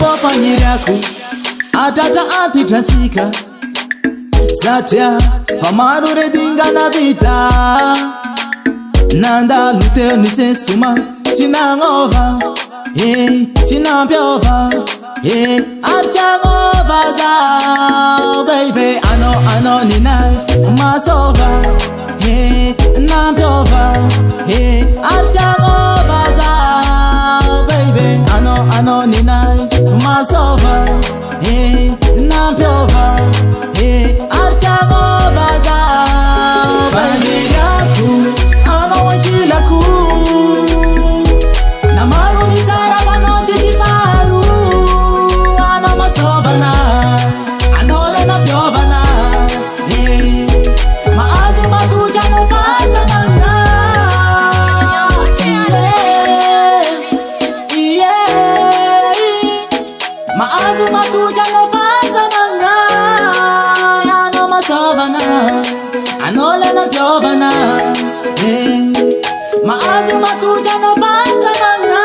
Fanyiriako atata antitransika satria fa maro redingana vita nandalo teo ny sestoma tsy nagnova tsy nampiova ary tsy agnova zao baby anao ninay masova nampiova ary tsy agnova zao baby anao ninay masova nampiova ary tsy agnova zao faniriako anao ankilako namaro ny tsara manao tsy tsy faro anao masovana anao le nampiovana mahazo matoky anao fazamagna mahazo matoky anao fazamagna anao masovana anao le nampiovana mahazo matoky anao fazamagna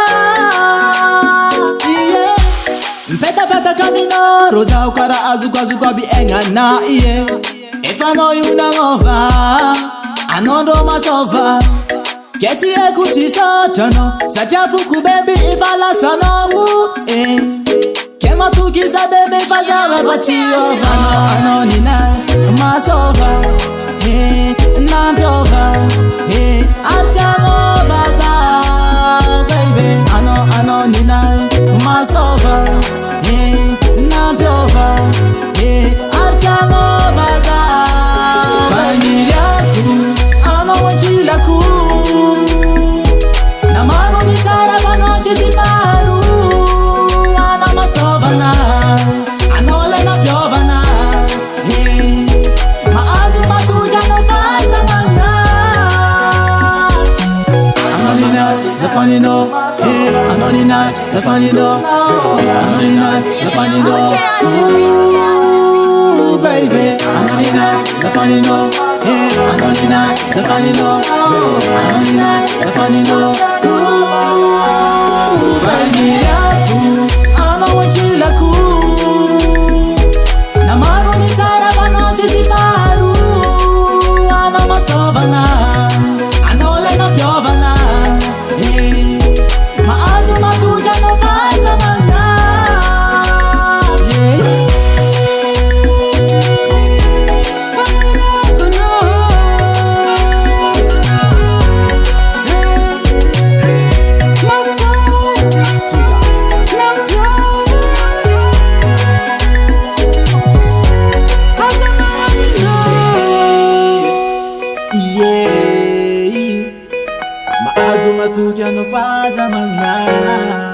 mipetapetaka aminao zaho kara azokazoko aby aignana efa anao io nagnova anao ndro masova ke tsy haiko tsy satranao satria foko beby efa lasanao ke matoky za bebe fazava fa tsy ova anao ninay masova nampiova ary tsy agnova zao baby anao ninay masova nampiova ary tsy agnova zao faniriako anao ankilako namaro ny tsara manao tsy tsy faro anao masovana anao le nampiovana mahazo matoky anao fazamagna anao ninay zafaninao anao ninay zafaninao anao ninay zafaninao baby anao ninay zafaninao anao ninay zafaninao anao ninay zafaninao faniriako anao ankilako namaro ny tsara manao tsy tsy faro anao masovana anao le nampiovana mahazo matoky anao fazamagna mahazo matoky anao fazamagna